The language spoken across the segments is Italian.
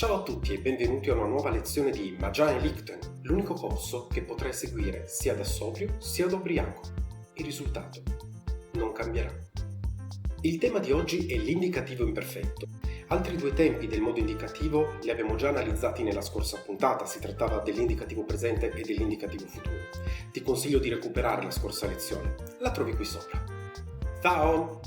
Ciao a tutti e benvenuti a una nuova lezione di Magiane Lichten, l'unico corso che potrai seguire sia da sobrio sia da ubriaco. Il risultato non cambierà. Il tema di oggi è l'indicativo imperfetto. Altri due tempi del modo indicativo li abbiamo già analizzati nella scorsa puntata, si trattava dell'indicativo presente e dell'indicativo futuro. Ti consiglio di recuperare la scorsa lezione, la trovi qui sopra. Ciao!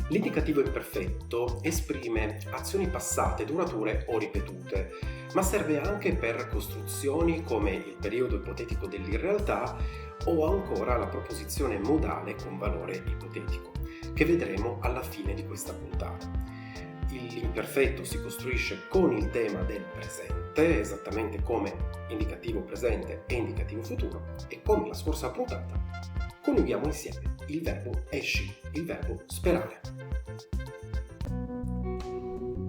L'indicativo imperfetto esprime azioni passate, durature o ripetute, ma serve anche per costruzioni come il periodo ipotetico dell'irrealtà o ancora la proposizione modale con valore ipotetico, che vedremo alla fine di questa puntata. L'imperfetto si costruisce con il tema del presente, esattamente come indicativo presente e indicativo futuro, e come la scorsa puntata coniughiamo insieme il verbo esci, il verbo sperare.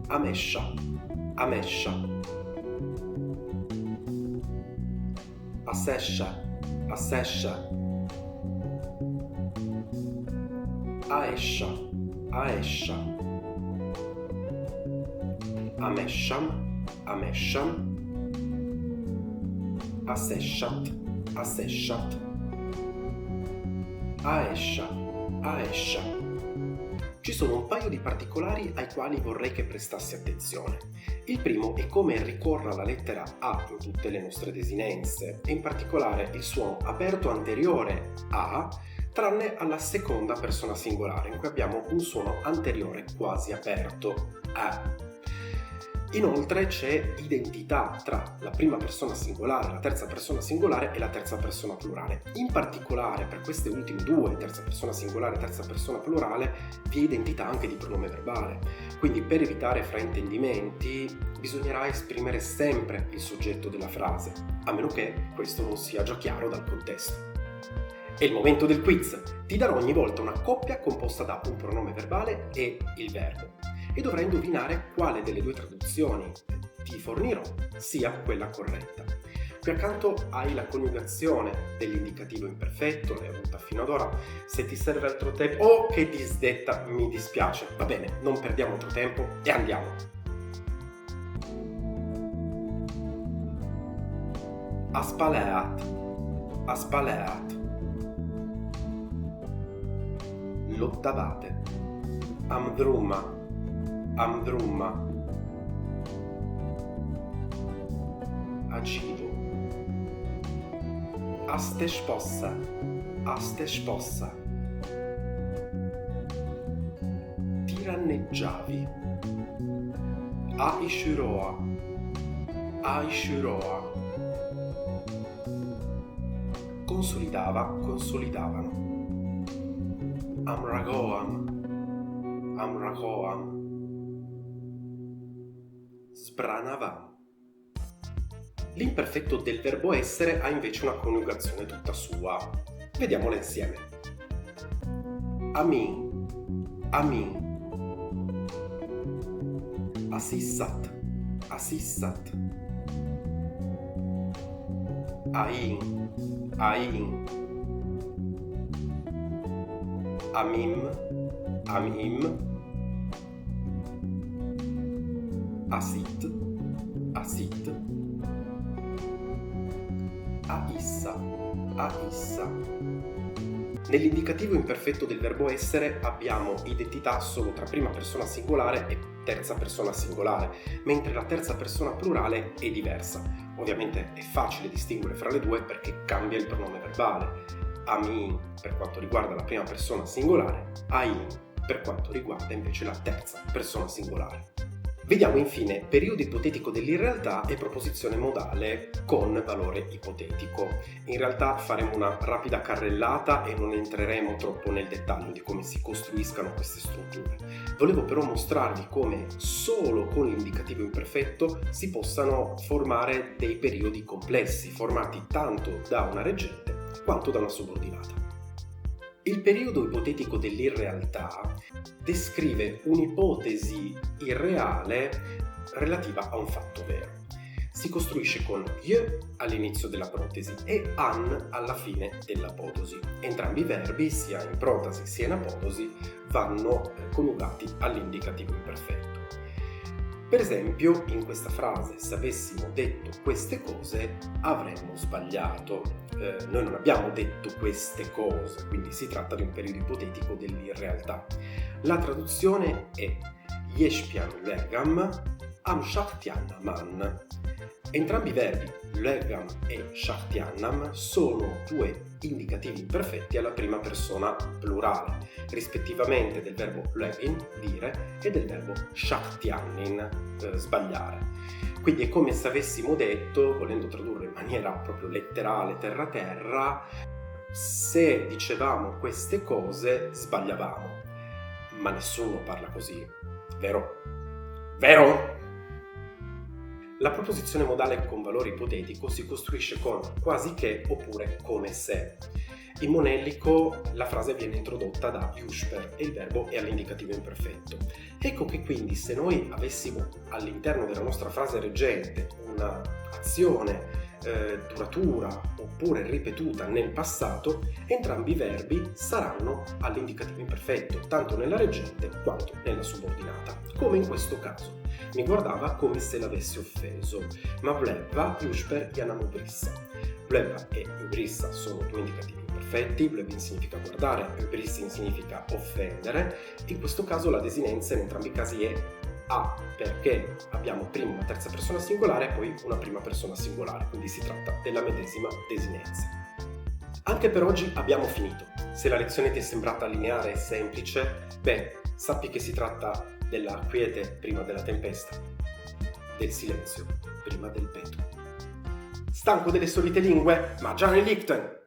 Amescia, amescia. Assescia, assescia. Aescia, aescia. Amesciam, amesciam. Assesciat, assesciat. Aescia, aescia. Ci sono un paio di particolari ai quali vorrei che prestassi attenzione. Il primo è come ricorra la lettera A in tutte le nostre desinenze, e in particolare il suono aperto anteriore A, tranne alla seconda persona singolare, in cui abbiamo un suono anteriore quasi aperto, A. Inoltre c'è identità tra la prima persona singolare, la terza persona singolare e la terza persona plurale. In particolare per queste ultime due, terza persona singolare e terza persona plurale, vi è identità anche di pronome verbale. Quindi per evitare fraintendimenti bisognerà esprimere sempre il soggetto della frase, a meno che questo non sia già chiaro dal contesto. È il momento del quiz. Ti darò ogni volta una coppia composta da un pronome verbale e il verbo, e dovrai indovinare quale delle due traduzioni ti fornirò sia quella corretta. Qui accanto hai la coniugazione dell'indicativo imperfetto, l'hai avuta fino ad ora. Se ti serve altro tempo, oh che disdetta, mi dispiace. Va bene, non perdiamo altro tempo e andiamo. Aspaleat, aspaleat. Lottavate. Amdrumma, amdrumma. Agido. Astespossa, astespossa. Tiranneggiavi. Aishuroa, aishuroa. Consolidava, consolidavano. Amragoam, amragoam. Sbranavam. L'imperfetto del verbo essere ha invece una coniugazione tutta sua. Vediamola insieme. Amin, amin. Assissat, assissat. Ain, ain. Amim, amim. Asit, asit. Aissa, aissa. Nell'indicativo imperfetto del verbo essere abbiamo identità solo tra prima persona singolare e terza persona singolare, mentre la terza persona plurale è diversa. Ovviamente è facile distinguere fra le due perché cambia il pronome verbale. Amin per quanto riguarda la prima persona singolare, ain per quanto riguarda invece la terza persona singolare. Vediamo infine periodo ipotetico dell'irrealtà e proposizione modale con valore ipotetico. In realtà faremo una rapida carrellata e non entreremo troppo nel dettaglio di come si costruiscano queste strutture. Volevo però mostrarvi come solo con l'indicativo imperfetto si possano formare dei periodi complessi, formati tanto da una reggente quanto da una subordinata. Il periodo ipotetico dell'irrealtà descrive un'ipotesi irreale relativa a un fatto vero. Si costruisce con y all'inizio della protesi e an alla fine dell'apodosi. Entrambi i verbi, sia in protasi sia in apodosi, vanno coniugati all'indicativo imperfetto. Per esempio, in questa frase, se avessimo detto queste cose, avremmo sbagliato. Noi non abbiamo detto queste cose, quindi si tratta di un periodo ipotetico dell'irrealtà. La traduzione è Yeshpian legam am shaktianaman. Entrambi i verbi, legam e shaktianam, sono due indicativi imperfetti alla prima persona plurale, rispettivamente del verbo legin, dire, e del verbo shaktianin, sbagliare. Quindi è come se avessimo detto, volendo tradurre in maniera proprio letterale, terra-terra, se dicevamo queste cose sbagliavamo. Ma nessuno parla così, vero? Vero? La proposizione modale con valore ipotetico si costruisce con quasi che oppure come se. In monellico la frase viene introdotta da Jusper e il verbo è all'indicativo imperfetto. Ecco che quindi se noi avessimo all'interno della nostra frase reggente un'azione duratura oppure ripetuta nel passato, entrambi i verbi saranno all'indicativo imperfetto, tanto nella reggente quanto nella subordinata, come in questo caso. Mi guardava come se l'avessi offeso, ma vleva Jusper Janamo Brissa. Vleva e Brissa sono due indicativi imperfetti, vlevin significa guardare, Brissin significa offendere. In questo caso la desinenza in entrambi i casi è a, perché abbiamo prima una terza persona singolare e poi una prima persona singolare, quindi si tratta della medesima desinenza. Anche per oggi abbiamo finito. Se la lezione ti è sembrata lineare e semplice, sappi che si tratta della quiete prima della tempesta, del silenzio prima del petto. Stanco delle solite lingue? Ma già nel Lichten!